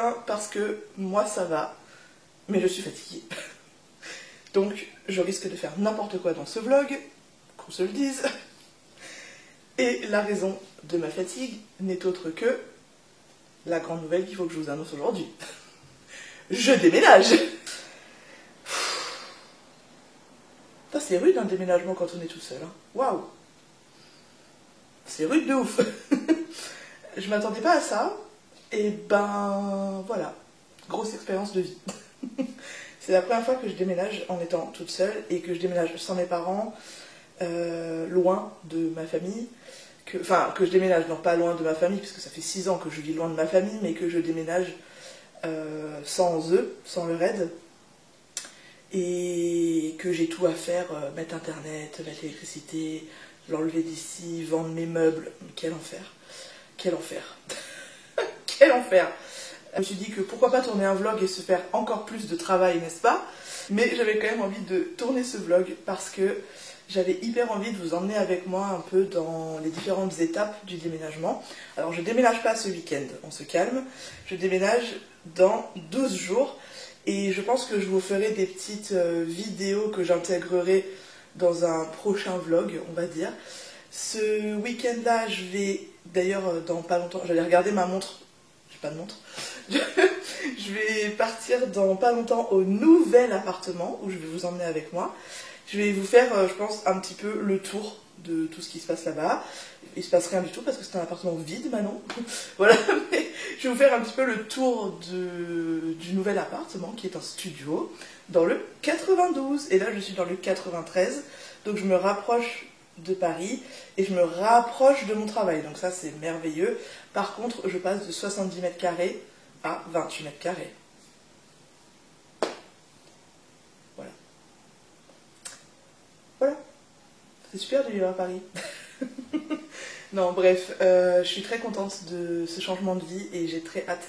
Un, parce que moi ça va, mais je suis fatiguée. Donc je risque de faire n'importe quoi dans ce vlog, qu'on se le dise. Et la raison de ma fatigue n'est autre que la grande nouvelle qu'il faut que je vous annonce aujourd'hui. Je déménage. C'est rude un déménagement quand on est tout seul. Hein. Waouh. C'est rude de ouf. Je m'attendais pas à ça. Et ben voilà. Grosse expérience de vie. C'est la première fois que je déménage en étant toute seule et que je déménage sans mes parents, loin de ma famille. Enfin, que je déménage, non pas loin de ma famille, puisque ça fait 6 ans que je vis loin de ma famille, mais que je déménage sans eux, sans leur aide. Et que j'ai tout à faire, mettre internet, mettre l'électricité, l'enlever d'ici, vendre mes meubles. Quel enfer. Quel enfer. Quel enfer. Je me suis dit que pourquoi pas tourner un vlog et se faire encore plus de travail, n'est-ce pas? Mais j'avais quand même envie de tourner ce vlog parce que j'avais hyper envie de vous emmener avec moi un peu dans les différentes étapes du déménagement. Alors je déménage pas ce week-end, on se calme. Je déménage dans 12 jours. Et je pense que je vous ferai des petites vidéos que j'intégrerai dans un prochain vlog, on va dire. Ce week-end-là, je vais, d'ailleurs, dans pas longtemps, j'allais regarder ma montre. J'ai pas de montre. Je vais partir dans pas longtemps au nouvel appartement où je vais vous emmener avec moi. Je vais vous faire, je pense, un petit peu le tour de tout ce qui se passe là-bas. Il se passe rien du tout parce que c'est un appartement vide maintenant. Voilà, mais je vais vous faire un petit peu le tour du nouvel appartement qui est un studio dans le 92. Et là, je suis dans le 93, donc je me rapproche de Paris et je me rapproche de mon travail. Donc ça, c'est merveilleux. Par contre, je passe de 70 mètres carrés à 28 mètres carrés. Voilà. Voilà. C'est super de vivre à Paris. Non, bref, je suis très contente de ce changement de vie et j'ai très hâte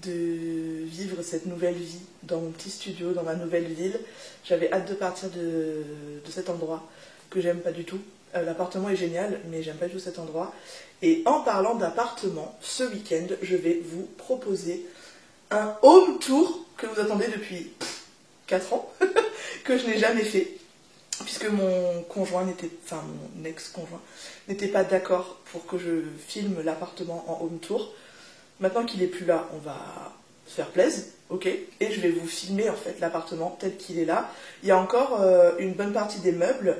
de vivre cette nouvelle vie dans mon petit studio, dans ma nouvelle ville. J'avais hâte de partir de cet endroit que j'aime pas du tout. L'appartement est génial, mais j'aime pas du tout cet endroit. Et en parlant d'appartement, ce week-end, je vais vous proposer un home tour que vous attendez depuis 4 ans, que je n'ai jamais fait. Puisque mon conjoint mon ex-conjoint n'était pas d'accord pour que je filme l'appartement en home tour. Maintenant qu'il est plus là, on va se faire plaisir, ok? Et je vais vous filmer en fait l'appartement tel qu'il est là. Il y a encore une bonne partie des meubles,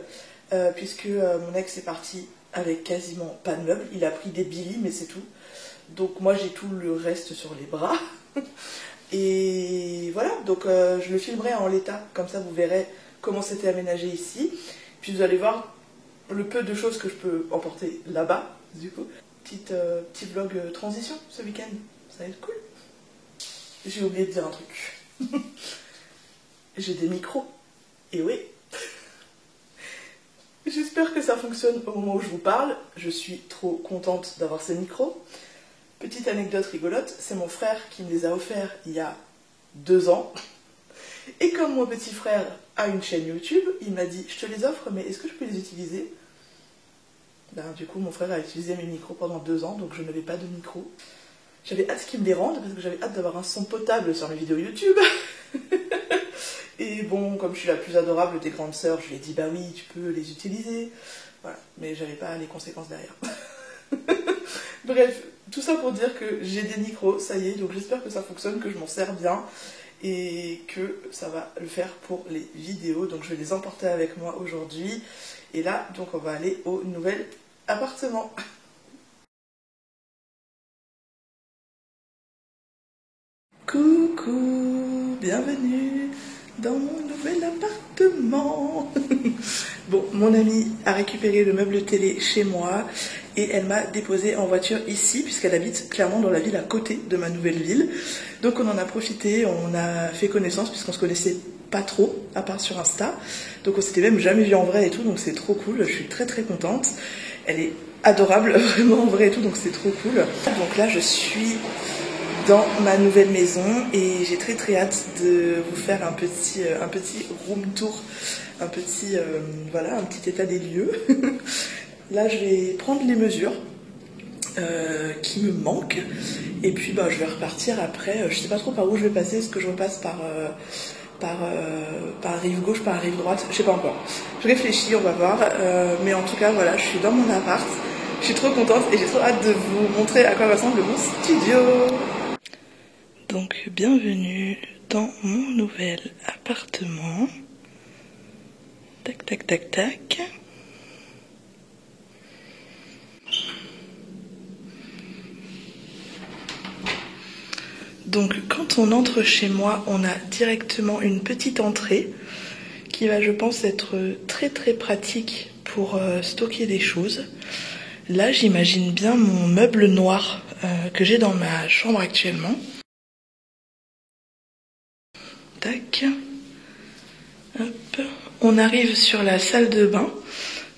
puisque mon ex est parti avec quasiment pas de meubles. Il a pris des Billy, mais c'est tout. Donc moi j'ai tout le reste sur les bras. Et voilà, donc je le filmerai en l'état, comme ça vous verrez comment c'était aménagé ici. Puis vous allez voir le peu de choses que je peux emporter là-bas, du coup. Petit vlog transition ce week-end, ça va être cool. J'ai oublié de dire un truc. J'ai des micros, et oui. J'espère que ça fonctionne au moment où je vous parle. Je suis trop contente d'avoir ces micros. Petite anecdote rigolote, c'est mon frère qui me les a offerts il y a 2 ans. Et comme mon petit frère a une chaîne YouTube, il m'a dit « Je te les offre, mais est-ce que je peux les utiliser ?» Du coup, mon frère a utilisé mes micros pendant 2 ans, donc je n'avais pas de micro. J'avais hâte qu'il me les rende, parce que j'avais hâte d'avoir un son potable sur mes vidéos YouTube. Et bon, comme je suis la plus adorable des grandes sœurs, je lui ai dit « Bah oui, tu peux les utiliser. » Voilà, mais j'avais pas les conséquences derrière. Bref, tout ça pour dire que j'ai des micros, ça y est, donc j'espère que ça fonctionne, que je m'en sers bien. Et que ça va le faire pour les vidéos, donc je vais les emporter avec moi aujourd'hui. Et là, donc on va aller au nouvel appartement. Coucou, bienvenue dans mon nouvel appartement. Bon, mon amie a récupéré le meuble télé chez moi et elle m'a déposé en voiture ici puisqu'elle habite clairement dans la ville à côté de ma nouvelle ville. Donc on en a profité, on a fait connaissance puisqu'on se connaissait pas trop, à part sur Insta. Donc on s'était même jamais vu en vrai et tout, donc c'est trop cool, je suis très très contente. Elle est adorable, vraiment en vrai et tout, donc c'est trop cool. Donc là je suis dans ma nouvelle maison et j'ai très très hâte de vous faire un petit room tour, un petit état des lieux. Là je vais prendre les mesures qui me manque. Et puis bah, je vais repartir après. Je sais pas trop par où je vais passer. Est-ce que je repasse par rive gauche, par rive droite? Je sais pas encore. Je réfléchis, on va voir. Mais en tout cas, voilà, je suis dans mon appart. Je suis trop contente et j'ai trop hâte de vous montrer à quoi ressemble mon studio. Donc, bienvenue dans mon nouvel appartement. Tac, tac, tac, tac. Donc quand on entre chez moi, on a directement une petite entrée qui va, je pense, être très très pratique pour stocker des choses. Là, j'imagine bien mon meuble noir que j'ai dans ma chambre actuellement. Tac. Hop. On arrive sur la salle de bain.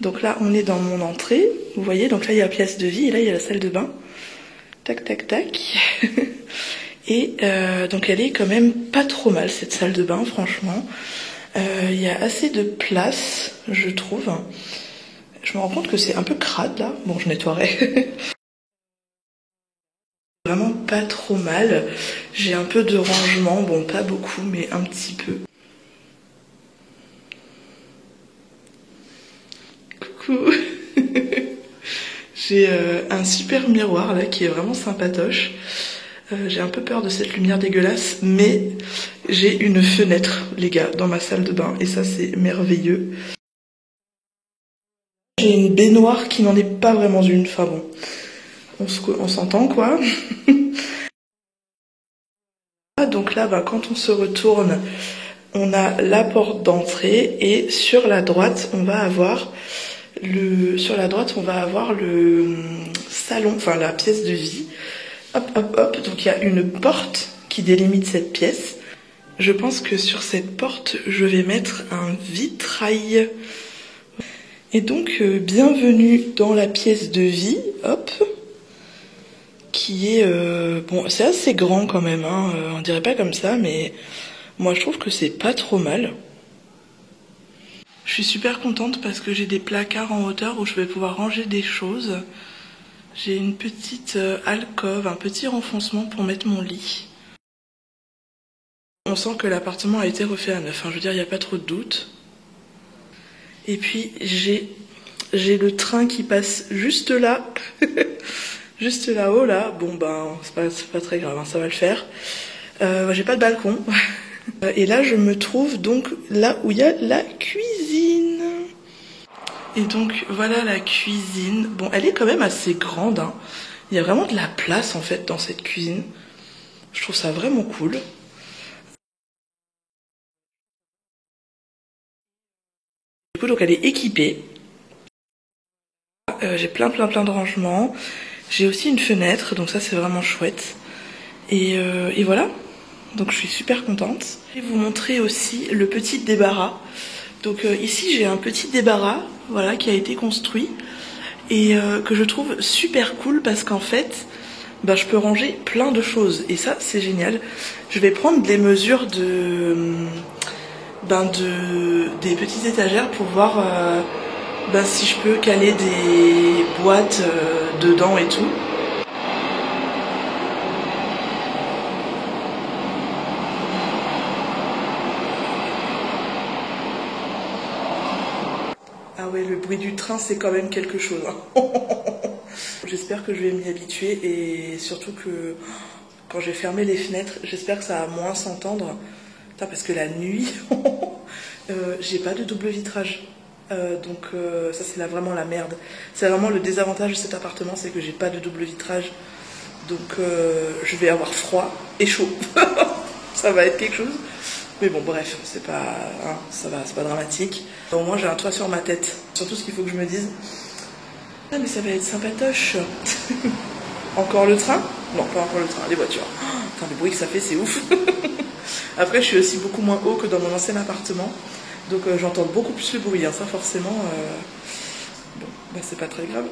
Donc là, on est dans mon entrée. Vous voyez, donc là, il y a la pièce de vie et là, il y a la salle de bain. Tac, tac, tac. Et donc elle est quand même pas trop mal cette salle de bain, franchement. Il y a assez de place, je trouve. Je me rends compte que c'est un peu crade là. Bon, je nettoierai. Vraiment pas trop mal. J'ai un peu de rangement, bon pas beaucoup, mais un petit peu. Coucou. J'ai un super miroir là qui est vraiment sympatoche. J'ai un peu peur de cette lumière dégueulasse, mais j'ai une fenêtre, les gars, dans ma salle de bain, et ça c'est merveilleux. J'ai une baignoire qui n'en est pas vraiment une, enfin bon, on s'entend quoi. Donc là, quand on se retourne, on a la porte d'entrée, et sur la droite, on va avoir le salon, enfin la pièce de vie. Hop, hop, hop, donc il y a une porte qui délimite cette pièce. Je pense que sur cette porte, je vais mettre un vitrail. Et donc, bienvenue dans la pièce de vie, hop, qui est... bon, c'est assez grand quand même, hein, on dirait pas comme ça, mais moi je trouve que c'est pas trop mal. Je suis super contente parce que j'ai des placards en hauteur où je vais pouvoir ranger des choses. J'ai une petite alcôve, un petit renfoncement pour mettre mon lit. On sent que l'appartement a été refait à neuf, hein, je veux dire, il n'y a pas trop de doute. Et puis j'ai le train qui passe juste là, juste là-haut là. Bon ben, c'est pas très grave, hein, ça va le faire. J'ai pas de balcon. Et là, je me trouve donc là où il y a la cuisine. Et donc voilà la cuisine. Bon, elle est quand même assez grande, hein. Il y a vraiment de la place en fait dans cette cuisine. Je trouve ça vraiment cool. Du coup, donc elle est équipée. J'ai plein de rangements. J'ai aussi une fenêtre, donc ça c'est vraiment chouette. Et voilà. Donc je suis super contente. Je vais vous montrer aussi le petit débarras. Donc ici j'ai un petit débarras, voilà, qui a été construit et que je trouve super cool parce qu'en fait, bah, je peux ranger plein de choses et ça c'est génial. Je vais prendre des mesures des petites étagères pour voir si je peux caler des boîtes dedans et tout. Ah ouais, le bruit du train, c'est quand même quelque chose. Hein. J'espère que je vais m'y habituer et surtout que quand je vais fermer les fenêtres, j'espère que ça va moins s'entendre. Parce que la nuit, j'ai pas de double vitrage. Donc ça c'est vraiment la merde. C'est vraiment le désavantage de cet appartement, c'est que j'ai pas de double vitrage. Donc je vais avoir froid et chaud. Ça va être quelque chose. Mais bon, bref, c'est pas, hein, ça va, c'est pas dramatique. Au moins, j'ai un toit sur ma tête. Surtout, ce qu'il faut que je me dise, ah, mais ça va être sympatoche. Encore le train? Non, pas encore le train, les voitures. Enfin, le bruit que ça fait, c'est ouf. Après, je suis aussi beaucoup moins haut que dans mon ancien appartement. Donc, j'entends beaucoup plus le bruit. Hein. Ça, forcément, bon, bah, c'est pas très grave.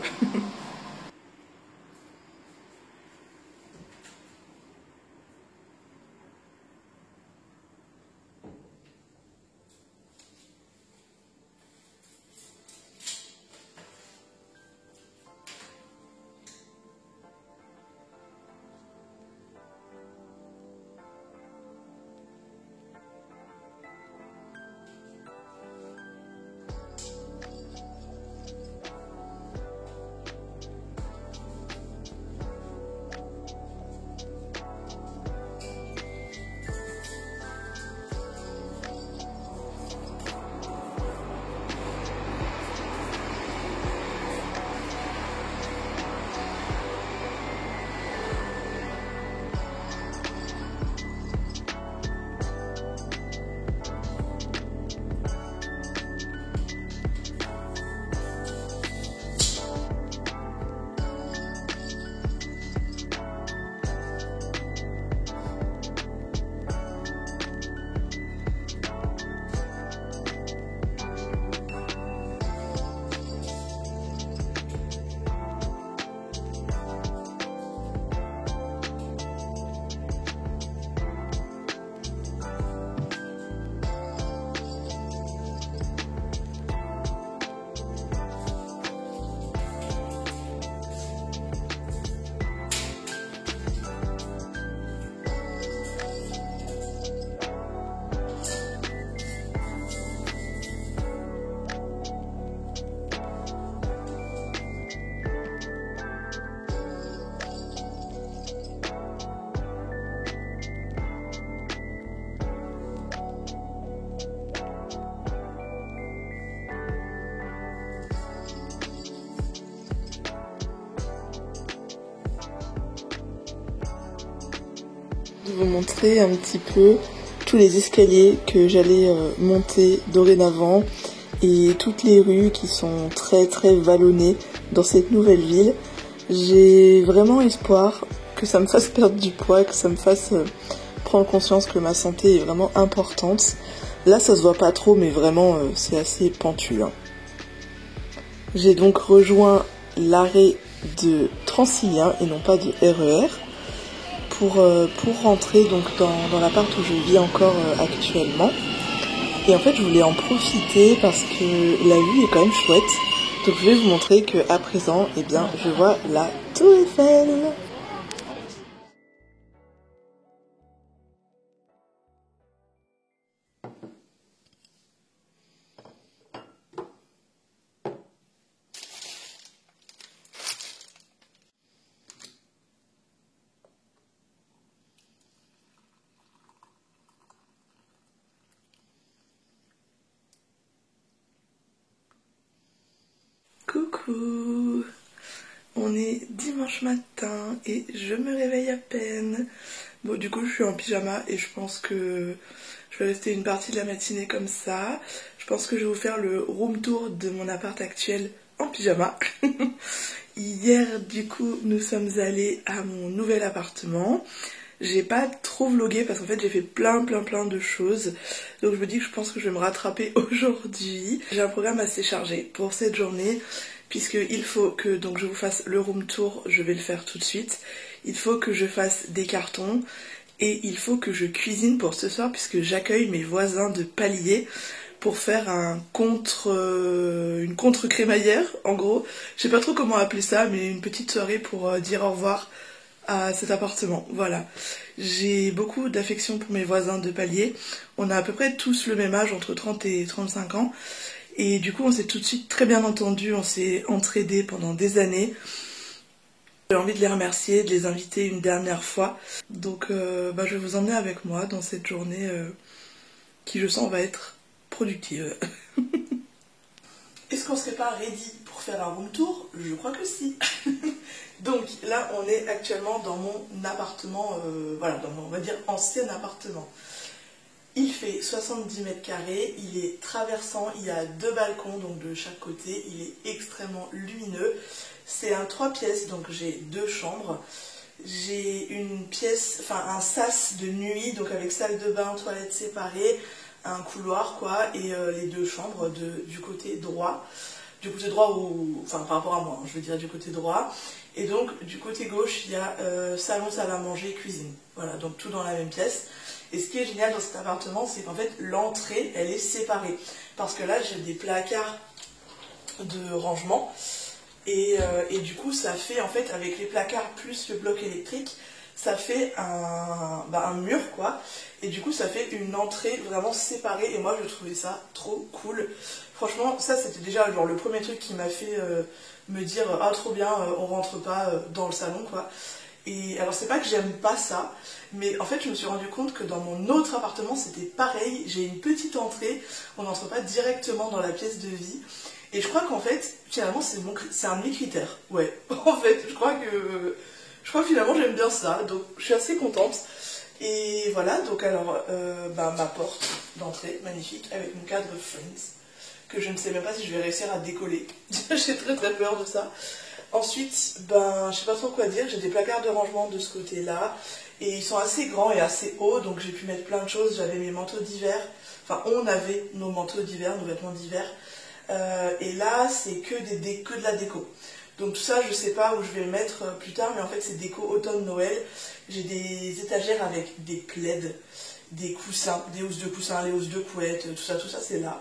vous montrer un petit peu tous les escaliers que j'allais monter dorénavant et toutes les rues qui sont très très vallonnées dans cette nouvelle ville. J'ai vraiment espoir que ça me fasse perdre du poids, que ça me fasse prendre conscience que ma santé est vraiment importante. Là ça se voit pas trop, mais vraiment c'est assez pentu, hein. J'ai donc rejoint l'arrêt de Transilien et non pas de RER pour rentrer donc dans l'appart où je vis encore actuellement. Et en fait je voulais en profiter parce que la vue est quand même chouette. Donc je vais vous montrer que à présent, eh bien, je vois la Tour Eiffel. Coucou, on est dimanche matin et je me réveille à peine. Bon, du coup je suis en pyjama et je pense que je vais rester une partie de la matinée comme ça. Je pense que je vais vous faire le room tour de mon appart actuel en pyjama. Hier du coup nous sommes allés à mon nouvel appartement. J'ai pas trop vlogué parce qu'en fait j'ai fait plein de choses. Donc je me dis que je pense que je vais me rattraper aujourd'hui. J'ai un programme assez chargé pour cette journée puisqu'il faut que donc je vous fasse le room tour, je vais le faire tout de suite. Il faut que je fasse des cartons et il faut que je cuisine pour ce soir puisque j'accueille mes voisins de palier pour faire une contre-crémaillère en gros. Je sais pas trop comment appeler ça, mais une petite soirée pour dire au revoir à cet appartement. Voilà, j'ai beaucoup d'affection pour mes voisins de palier. On a à peu près tous le même âge, entre 30 et 35 ans, et du coup on s'est tout de suite très bien entendus, on s'est entraidés pendant des années. J'ai envie de les remercier, de les inviter une dernière fois. Donc je vais vous emmener avec moi dans cette journée qui je sens va être productive. Est-ce qu'on serait pas ready pour faire un room tour? Je crois que si. Donc là on est actuellement dans mon appartement, voilà, dans mon, on va dire, ancien appartement. Il fait 70 mètres carrés, il est traversant, il y a 2 balcons donc de chaque côté, il est extrêmement lumineux. C'est un 3 pièces, donc j'ai 2 chambres. J'ai une pièce, enfin un sas de nuit, donc avec salle de bain, toilettes séparées, un couloir quoi, et les 2 chambres du côté droit. Du côté droit, enfin par rapport à moi, je veux dire du côté droit. Et donc du côté gauche, il y a salon, salle à manger, cuisine. Voilà, donc tout dans la même pièce. Et ce qui est génial dans cet appartement, c'est qu'en fait l'entrée, elle est séparée. Parce que là, j'ai des placards de rangement. Et du coup, ça fait en fait, avec les placards plus le bloc électrique, ça fait un mur quoi. Et du coup, ça fait une entrée vraiment séparée. Et moi, je trouvais ça trop cool. Franchement, ça c'était déjà genre le premier truc qui m'a fait me dire ah trop bien, on rentre pas dans le salon quoi. Et alors c'est pas que j'aime pas ça, mais en fait je me suis rendu compte que dans mon autre appartement c'était pareil. J'ai une petite entrée, on n'entre pas directement dans la pièce de vie. Et je crois qu'en fait finalement c'est un de mes critères. Ouais, en fait je crois que finalement j'aime bien ça, donc je suis assez contente. Et voilà, donc alors ma porte d'entrée magnifique avec mon cadre Friends, que je ne sais même pas si je vais réussir à décoller. J'ai très peur de ça. Ensuite, je sais pas trop quoi dire, j'ai des placards de rangement de ce côté-là, et ils sont assez grands et assez hauts, donc j'ai pu mettre plein de choses. J'avais mes manteaux d'hiver, enfin on avait nos manteaux d'hiver, nos vêtements d'hiver, et là c'est que de la déco. Donc tout ça je sais pas où je vais le mettre plus tard, mais en fait c'est déco automne-Noël. J'ai des étagères avec des plaids, des coussins, des housses de coussins, les housses de couette, tout ça c'est là.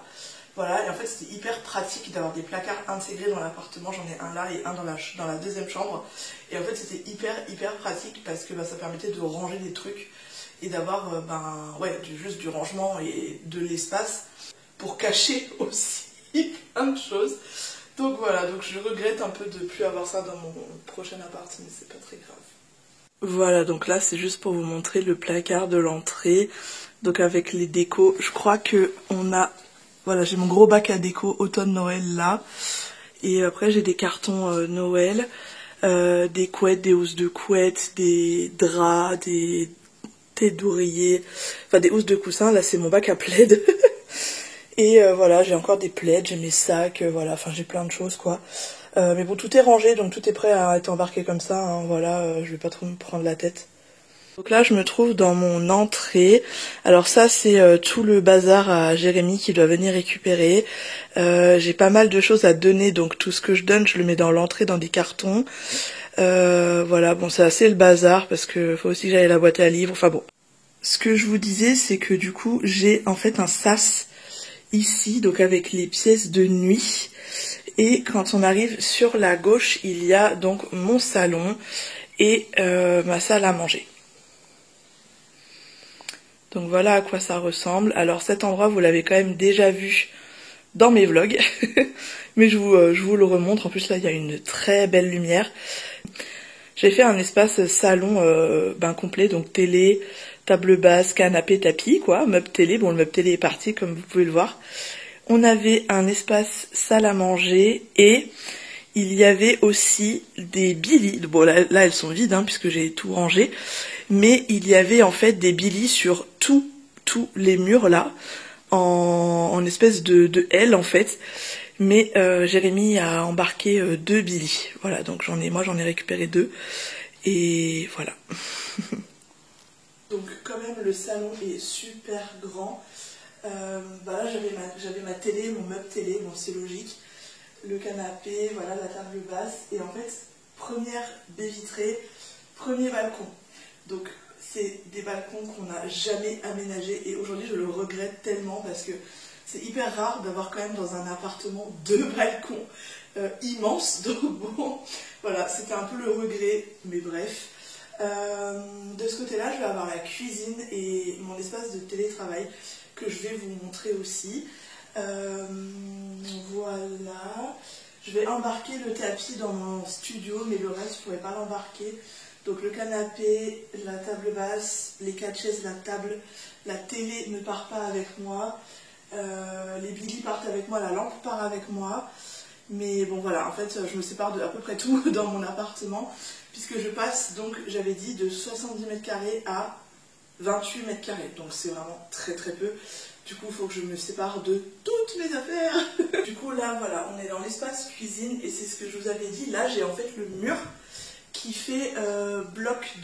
Voilà, et en fait c'était hyper pratique d'avoir des placards intégrés dans l'appartement. J'en ai un là et un dans la deuxième chambre. Et en fait c'était hyper pratique parce que ça permettait de ranger des trucs et d'avoir juste du rangement et de l'espace pour cacher aussi plein de choses. Donc voilà, donc je regrette un peu de ne plus avoir ça dans mon prochain appart, mais c'est pas très grave. Voilà, donc là c'est juste pour vous montrer le placard de l'entrée. Donc avec les décos, je crois que on a... Voilà, j'ai mon gros bac à déco automne-Noël là. Et après j'ai des cartons Noël, des couettes, des housses de couettes, des draps, des tête d'oreiller, enfin des housses de coussin. Là c'est mon bac à plaid. Et voilà, j'ai encore des plaids, j'ai mes sacs, voilà, enfin j'ai plein de choses quoi. Mais bon, tout est rangé, donc tout est prêt à être embarqué comme ça, hein, voilà, je vais pas trop me prendre la tête. Donc là je me trouve dans mon entrée. Alors ça c'est tout le bazar à Jérémy qui doit venir récupérer. J'ai pas mal de choses à donner, donc tout ce que je donne je le mets dans l'entrée dans des cartons. Voilà, bon c'est assez le bazar parce que faut aussi que j'aille à la boîte à livres, enfin bon. Ce que je vous disais c'est que du coup j'ai en fait un sas ici, donc avec les pièces de nuit. Et quand on arrive sur la gauche il y a donc mon salon et ma salle à manger. Donc voilà à quoi ça ressemble. Alors cet endroit vous l'avez quand même déjà vu dans mes vlogs. Mais je vous le remontre. En plus là il y a une très belle lumière. J'ai fait un espace salon complet. Donc télé, table basse, canapé, tapis quoi. Meuble télé. Bon le meuble télé est parti comme vous pouvez le voir. On avait un espace salle à manger et il y avait aussi des billys. Bon là elles sont vides hein, puisque j'ai tout rangé. Mais il y avait en fait des billys sur tous les murs là, en espèce de L en fait. Mais Jérémy a embarqué 2 billys. Voilà, donc moi j'en ai récupéré 2. Et voilà. Donc quand même le salon est super grand. Là j'avais ma télé, mon meuble télé, bon c'est logique. Le canapé, voilà la table basse. Et en fait, première baie vitrée, premier balcon. Donc c'est des balcons qu'on n'a jamais aménagés et aujourd'hui je le regrette tellement parce que c'est hyper rare d'avoir quand même dans un appartement 2 balcons immenses. Donc bon, voilà, c'était un peu le regret, mais bref. De ce côté-là, je vais avoir la cuisine et mon espace de télétravail que je vais vous montrer aussi. Voilà. Je vais embarquer le tapis dans mon studio, mais le reste, je ne pourrais pas l'embarquer. Donc le canapé, la table basse, les 4 chaises, la table, la télé ne part pas avec moi, les billys partent avec moi, la lampe part avec moi. Mais bon voilà, en fait je me sépare de à peu près tout dans mon appartement, puisque je passe donc, j'avais dit, de 70 mètres carrés à 28 mètres carrés. Donc c'est vraiment très très peu. Du coup il faut que je me sépare de toutes mes affaires. Du coup là voilà, on est dans l'espace cuisine et c'est ce que je vous avais dit. Là j'ai en fait le mur qui fait bloc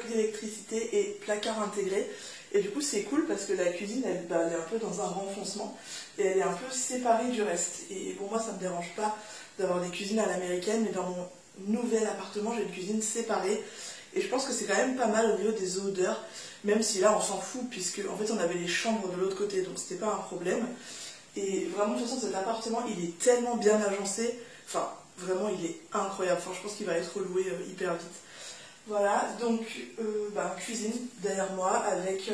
d'électricité et placard intégré. Et du coup c'est cool parce que la cuisine elle est un peu dans un renfoncement et elle est un peu séparée du reste. Et pour moi ça me dérange pas d'avoir des cuisines à l'américaine, mais dans mon nouvel appartement j'ai une cuisine séparée. Et je pense que c'est quand même pas mal au niveau des odeurs, même si là on s'en fout puisque en fait on avait les chambres de l'autre côté, donc c'était pas un problème. Et vraiment de toute façon cet appartement il est tellement bien agencé, enfin vraiment il est incroyable, enfin, je pense qu'il va être loué hyper vite. Voilà, donc cuisine derrière moi avec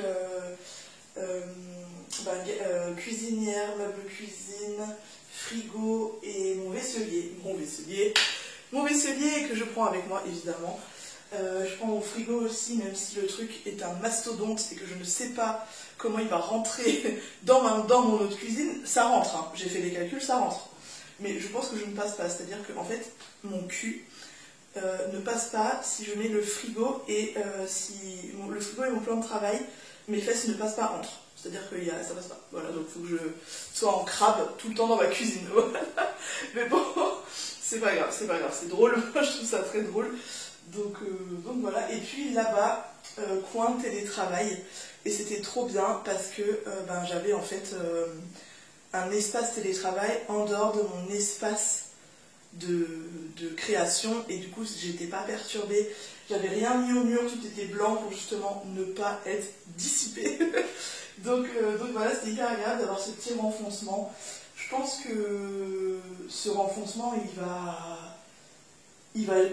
cuisinière, meuble cuisine, frigo et mon vaisselier. Mon vaisselier que je prends avec moi évidemment. Je prends mon frigo aussi, même si le truc est un mastodonte et que je ne sais pas comment il va rentrer dans mon autre cuisine. Ça rentre, hein. J'ai fait les calculs, ça rentre. Mais je pense que je ne passe pas, c'est-à-dire que en fait, mon cul ne passe pas si je mets le frigo et le frigo et mon plan de travail, mes fesses ne passent pas entre. C'est-à-dire que ça passe pas. Voilà, donc il faut que je sois en crabe tout le temps dans ma cuisine. Mais bon, c'est pas grave, c'est drôle. Moi, je trouve ça très drôle. Donc voilà. Et puis là-bas, coin télétravail. Et c'était trop bien parce que j'avais en fait un espace télétravail en dehors de mon espace de création. Et du coup, j'étais pas perturbée. J'avais rien mis au mur, tout était blanc pour justement ne pas être dissipé. donc voilà, c'était hyper agréable d'avoir ce petit renfoncement. Je pense que ce renfoncement,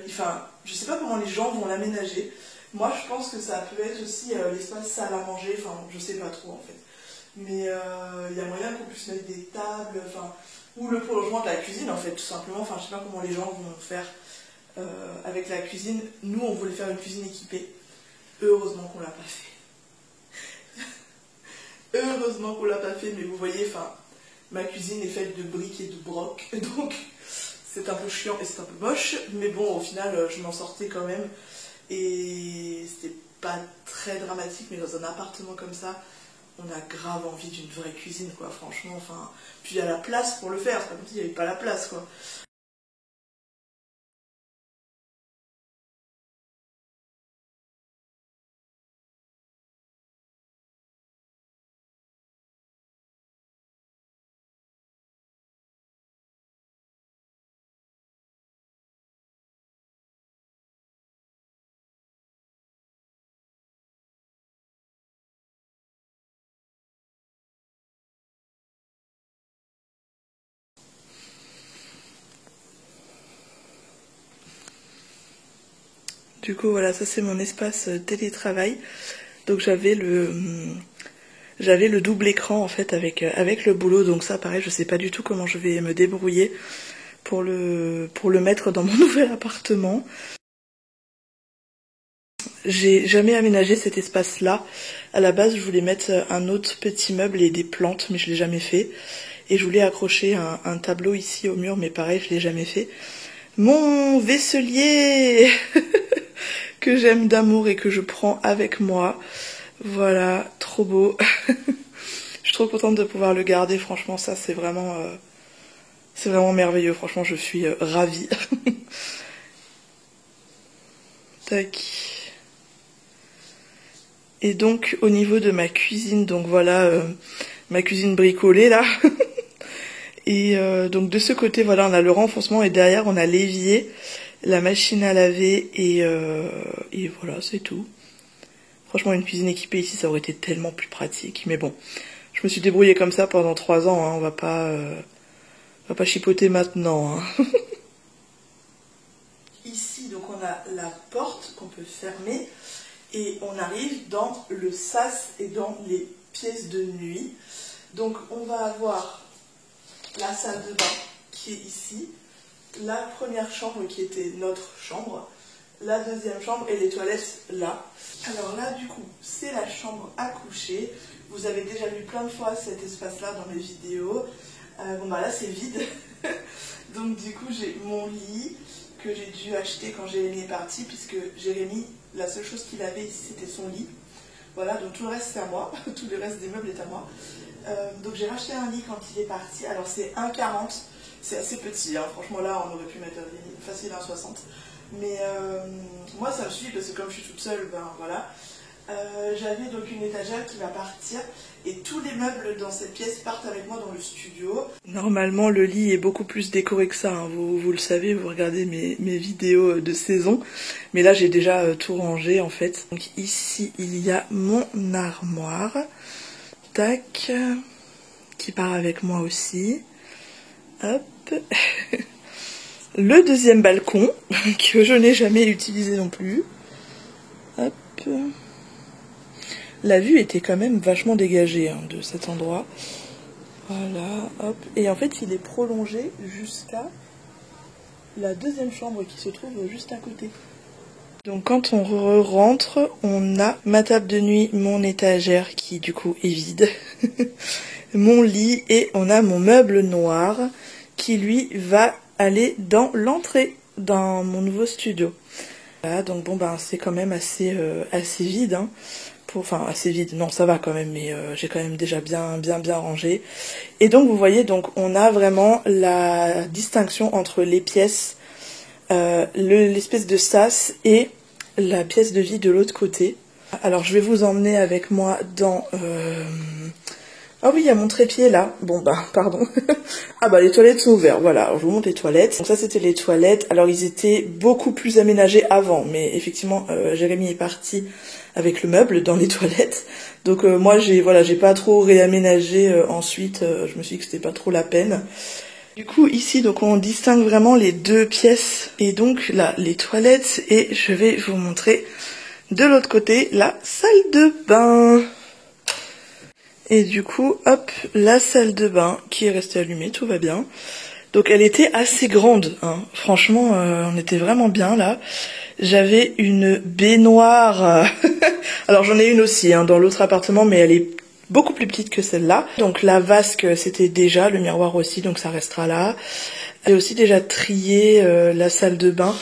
enfin, je sais pas comment les gens vont l'aménager. Moi, je pense que ça peut être aussi l'espace salle à manger, enfin, je sais pas trop en fait. Mais il y a moyen qu'on puisse mettre des tables, enfin, ou le prolongement de la cuisine en fait, tout simplement. Enfin, je sais pas comment les gens vont faire avec la cuisine. Nous, on voulait faire une cuisine équipée. Heureusement qu'on l'a pas fait. Heureusement qu'on l'a pas fait, mais vous voyez, enfin, ma cuisine est faite de briques et de broc, donc c'est un peu chiant et c'est un peu moche, mais bon, au final, je m'en sortais quand même. Et c'était pas très dramatique, mais dans un appartement comme ça, on a grave envie d'une vraie cuisine, quoi, franchement, enfin... Puis il y a la place pour le faire, c'est pas comme s'il n'y avait pas la place, quoi. Du coup, voilà, ça c'est mon espace télétravail. Donc j'avais le double écran en fait avec le boulot. Donc ça, pareil, je sais pas du tout comment je vais me débrouiller pour le mettre dans mon nouvel appartement. J'ai jamais aménagé cet espace-là. À la base, je voulais mettre un autre petit meuble et des plantes, mais je l'ai jamais fait. Et je voulais accrocher un tableau ici au mur, mais pareil, je l'ai jamais fait. Mon vaisselier que j'aime d'amour et que je prends avec moi. Voilà, trop beau. Je suis trop contente de pouvoir le garder, franchement, ça c'est vraiment merveilleux, franchement, je suis ravie. Tac. Et donc, au niveau de ma cuisine, donc voilà, ma cuisine bricolée, là. Et donc, de ce côté, voilà, on a le renfoncement, et derrière, on a l'évier, la machine à laver, et voilà, c'est tout. Franchement, une cuisine équipée ici, ça aurait été tellement plus pratique. Mais bon, je me suis débrouillée comme ça pendant 3 ans, hein, on va pas chipoter maintenant. Hein. Ici, donc on a la porte qu'on peut fermer et on arrive dans le sas et dans les pièces de nuit. Donc on va avoir la salle de bain qui est ici, la première chambre qui était notre chambre, la deuxième chambre et les toilettes là. Alors là du coup c'est la chambre à coucher. Vous avez déjà vu plein de fois cet espace là dans mes vidéos. Bon bah là c'est vide. Donc du coup j'ai mon lit que j'ai dû acheter quand Jérémy est parti, puisque Jérémy, la seule chose qu'il avait ici c'était son lit. Voilà, donc tout le reste c'est à moi, tout le reste des meubles est à moi. Donc j'ai racheté un lit quand il est parti. Alors c'est 1,40, c'est assez petit, hein. Franchement là on aurait pu mettre un lit facile 1,60. Mais moi ça me suffit parce que comme je suis toute seule, ben voilà. J'avais donc une étagère qui va partir et tous les meubles dans cette pièce partent avec moi dans le studio. Normalement le lit est beaucoup plus décoré que ça, hein. Vous le savez, vous regardez mes vidéos de saison. Mais là j'ai déjà tout rangé en fait. Donc ici il y a mon armoire. Tac. Qui part avec moi aussi. Hop. Le deuxième balcon que je n'ai jamais utilisé non plus. Hop. La vue était quand même vachement dégagée hein, de cet endroit. Voilà, hop. Et en fait, il est prolongé jusqu'à la deuxième chambre qui se trouve juste à côté. Donc quand on rentre, on a ma table de nuit, mon étagère qui du coup est vide, mon lit et on a mon meuble noir qui lui va aller dans l'entrée, dans mon nouveau studio. Voilà, donc bon ben c'est quand même assez vide, hein. Enfin assez vide, non ça va quand même, mais j'ai quand même déjà bien rangé. Et donc vous voyez, donc on a vraiment la distinction entre les pièces, l'espèce de sas et la pièce de vie de l'autre côté. Alors je vais vous emmener avec moi dans... Ah oui, il y a mon trépied là. Bon bah, pardon. Ah bah les toilettes sont ouvertes, voilà. Alors, je vous montre les toilettes. Donc ça c'était les toilettes. Alors ils étaient beaucoup plus aménagés avant, mais effectivement Jérémy est parti avec le meuble dans les toilettes. Donc moi j'ai pas trop réaménagé ensuite. Je me suis dit que c'était pas trop la peine. Du coup ici donc on distingue vraiment les deux pièces. Et donc là les toilettes et je vais vous montrer de l'autre côté la salle de bain. Et du coup, hop, la salle de bain qui est restée allumée, tout va bien. Donc elle était assez grande, hein. Franchement, on était vraiment bien là. J'avais une baignoire, alors j'en ai une aussi hein, dans l'autre appartement, mais elle est beaucoup plus petite que celle-là. Donc la vasque, c'était déjà, le miroir aussi, donc ça restera là. J'ai aussi déjà trié la salle de bain.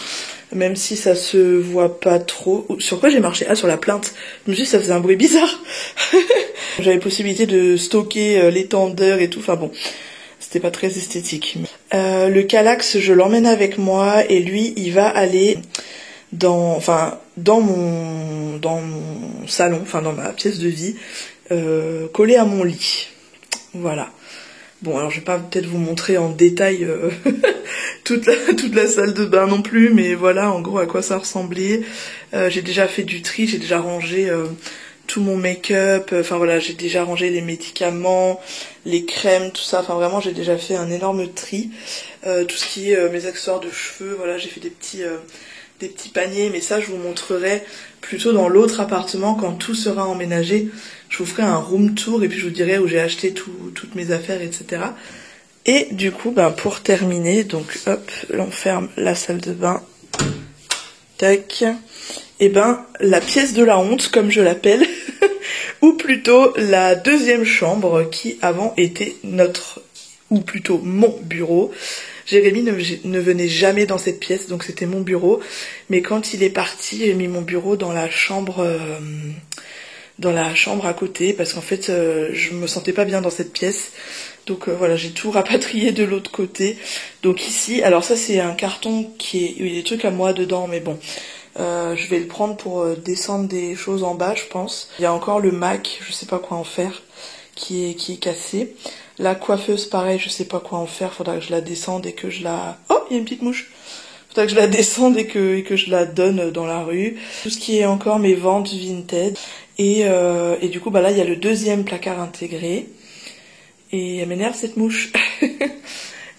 même si ça se voit pas trop. Sur quoi j'ai marché? Ah, sur la plainte. Je me suis dit, ça faisait un bruit bizarre. J'avais possibilité de stocker l'étendeur et tout, enfin bon, c'était pas très esthétique. Le Kallax, je l'emmène avec moi et lui, il va aller dans mon salon, enfin dans ma pièce de vie, collé à mon lit. Voilà. Bon, alors je vais pas peut-être vous montrer en détail toute la salle de bain non plus, mais voilà en gros à quoi ça ressemblait. J'ai déjà fait du tri, j'ai déjà rangé tout mon make-up, enfin voilà, j'ai déjà rangé les médicaments, les crèmes, tout ça, enfin vraiment j'ai déjà fait un énorme tri. Tout ce qui est mes accessoires de cheveux, voilà, j'ai fait des petits paniers, mais ça je vous montrerai plutôt dans l'autre appartement quand tout sera emménagé. Je vous ferai un room tour et puis je vous dirai où j'ai acheté toutes mes affaires, etc. Et du coup, ben, pour terminer, donc hop, on ferme la salle de bain. Tac. Et ben, la pièce de la honte, comme je l'appelle, ou plutôt la deuxième chambre qui avant était ou plutôt mon bureau. Jérémy ne venait jamais dans cette pièce, donc c'était mon bureau. Mais quand il est parti, j'ai mis mon bureau dans la chambre à côté, parce qu'en fait, je me sentais pas bien dans cette pièce. Donc voilà, j'ai tout rapatrié de l'autre côté. Donc ici, alors ça c'est un carton il y a des trucs à moi dedans, mais bon. Je vais le prendre pour descendre des choses en bas, je pense. Il y a encore le Mac, je sais pas quoi en faire, qui est cassé. La coiffeuse, pareil, je sais pas quoi en faire. Faudra que je la descende et que je la... Oh, il y a une petite mouche. Faudra que je la descende et que je la donne dans la rue. Tout ce qui est encore mes ventes vintage. Et du coup, bah là, il y a le deuxième placard intégré. Et elle m'énerve cette mouche.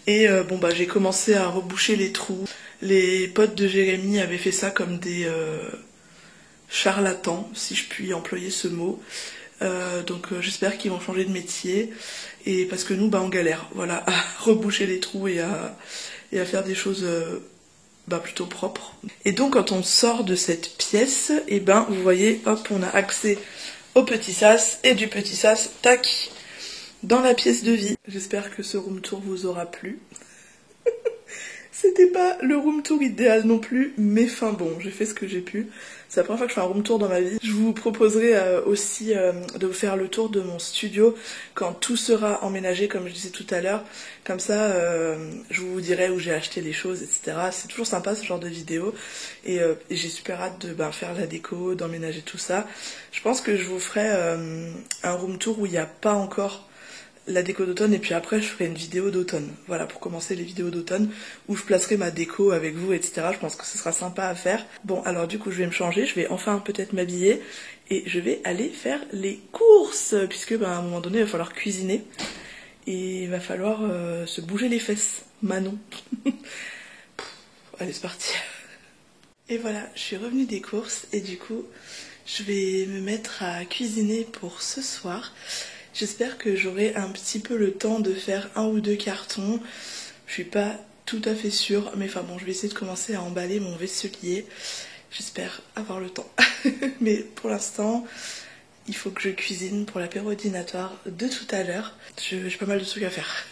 Et bon, bah j'ai commencé à reboucher les trous. Les potes de Jérémy avaient fait ça comme des charlatans, si je puis employer ce mot. Donc j'espère qu'ils vont changer de métier. Et parce que nous, bah on galère, voilà, à reboucher les trous et à faire des choses plutôt propres. Et donc quand on sort de cette pièce, et ben vous voyez, hop, on a accès au petit sas, et du petit sas, tac, dans la pièce de vie. J'espère que ce room tour vous aura plu. C'était pas le room tour idéal non plus, mais fin bon, j'ai fait ce que j'ai pu. C'est la première fois que je fais un room tour dans ma vie. Je vous proposerai aussi de vous faire le tour de mon studio quand tout sera emménagé, comme je disais tout à l'heure. Comme ça, je vous dirai où j'ai acheté les choses, etc. C'est toujours sympa ce genre de vidéo. Et j'ai super hâte de faire la déco, d'emménager tout ça. Je pense que je vous ferai un room tour où il n'y a pas encore la déco d'automne, et puis après je ferai une vidéo d'automne, voilà, pour commencer les vidéos d'automne où je placerai ma déco avec vous, etc. Je pense que ce sera sympa à faire. Bon, alors du coup je vais me changer, je vais enfin peut-être m'habiller et je vais aller faire les courses, puisque à un moment donné il va falloir cuisiner et il va falloir se bouger les fesses, Manon. Allez, c'est parti. Et voilà, je suis revenue des courses et du coup je vais me mettre à cuisiner pour ce soir. J'espère que j'aurai un petit peu le temps de faire 1 ou 2 cartons. Je suis pas tout à fait sûre, mais enfin bon, je vais essayer de commencer à emballer mon vaisselier. J'espère avoir le temps. Mais pour l'instant, il faut que je cuisine pour l'apéro dînatoire de tout à l'heure. J'ai pas mal de trucs à faire.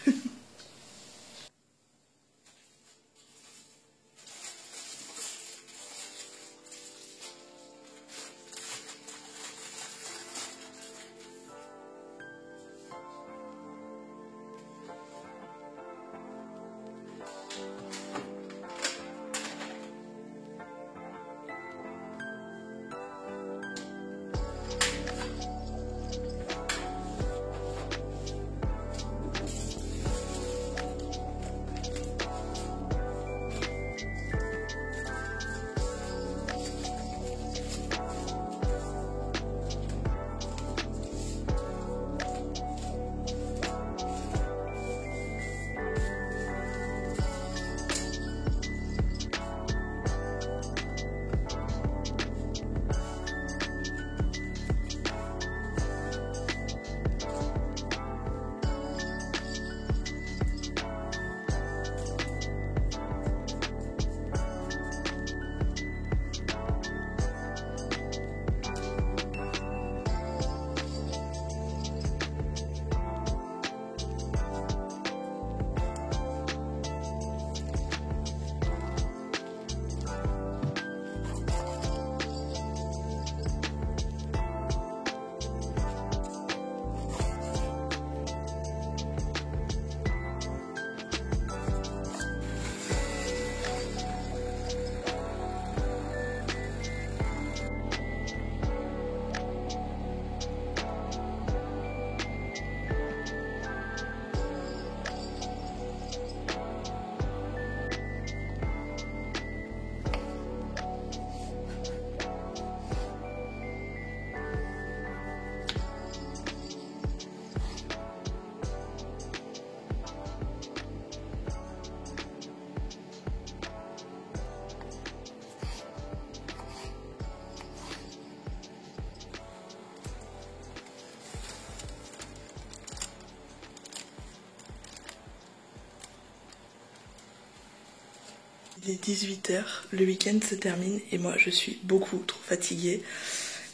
Il est 18 h, le week-end se termine et moi je suis beaucoup trop fatiguée.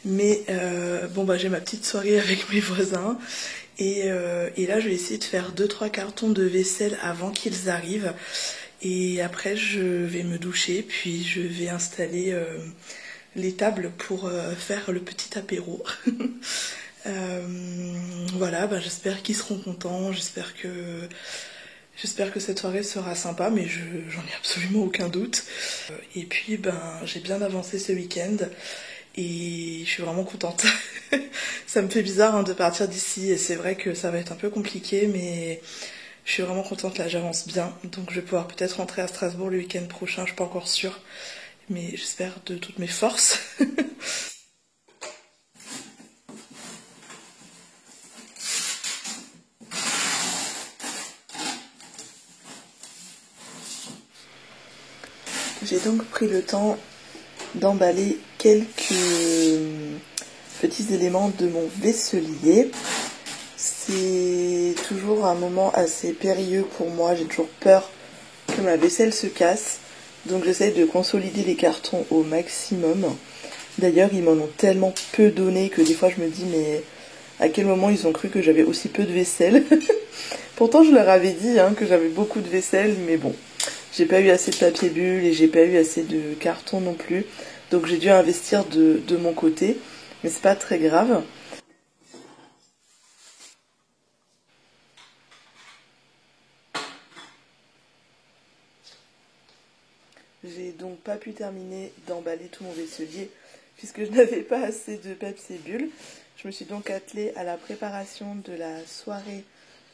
Mais bon bah j'ai ma petite soirée avec mes voisins et là je vais essayer de faire 2-3 cartons de vaisselle avant qu'ils arrivent. Et après je vais me doucher puis je vais installer les tables pour faire le petit apéro. Voilà, bah, j'espère qu'ils seront contents, j'espère que cette soirée sera sympa, mais j'en ai absolument aucun doute. Et puis ben j'ai bien avancé ce week-end et je suis vraiment contente. Ça me fait bizarre hein, de partir d'ici et c'est vrai que ça va être un peu compliqué, mais je suis vraiment contente, là j'avance bien. Donc je vais pouvoir peut-être rentrer à Strasbourg le week-end prochain, je suis pas encore sûre, mais j'espère de toutes mes forces. J'ai donc pris le temps d'emballer quelques petits éléments de mon vaisselier. C'est toujours un moment assez périlleux pour moi, j'ai toujours peur que ma vaisselle se casse. Donc j'essaye de consolider les cartons au maximum. D'ailleurs ils m'en ont tellement peu donné que des fois je me dis mais à quel moment ils ont cru que j'avais aussi peu de vaisselle. Pourtant je leur avais dit hein, que j'avais beaucoup de vaisselle, mais bon. J'ai pas eu assez de papier bulle et j'ai pas eu assez de carton non plus. Donc j'ai dû investir de mon côté. Mais c'est pas très grave. J'ai donc pas pu terminer d'emballer tout mon vaisselier puisque je n'avais pas assez de papier bulle. Je me suis donc attelée à la préparation de la soirée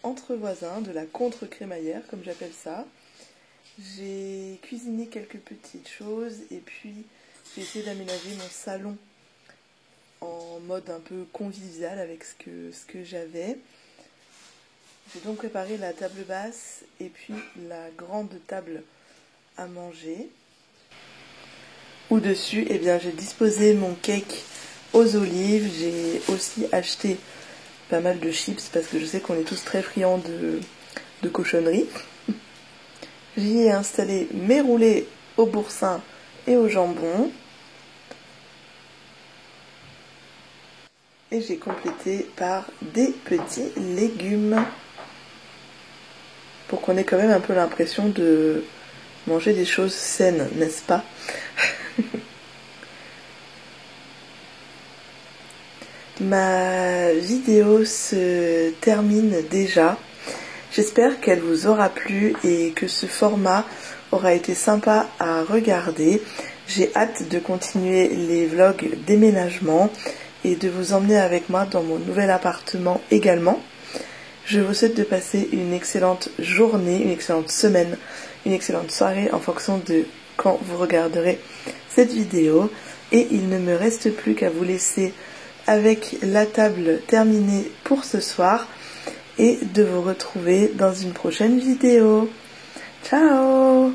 entre voisins, de la contre-crémaillère comme j'appelle ça. J'ai cuisiné quelques petites choses et puis j'ai essayé d'aménager mon salon en mode un peu convivial avec ce que j'avais. J'ai donc préparé la table basse et puis la grande table à manger. Au-dessus, eh bien, j'ai disposé mon cake aux olives. J'ai aussi acheté pas mal de chips parce que je sais qu'on est tous très friands de cochonneries. J'y ai installé mes roulés au boursin et au jambon. Et j'ai complété par des petits légumes. Pour qu'on ait quand même un peu l'impression de manger des choses saines, n'est-ce pas? Ma vidéo se termine déjà. J'espère qu'elle vous aura plu et que ce format aura été sympa à regarder. J'ai hâte de continuer les vlogs déménagement et de vous emmener avec moi dans mon nouvel appartement également. Je vous souhaite de passer une excellente journée, une excellente semaine, une excellente soirée en fonction de quand vous regarderez cette vidéo. Et il ne me reste plus qu'à vous laisser avec la table terminée pour ce soir et de vous retrouver dans une prochaine vidéo. Ciao!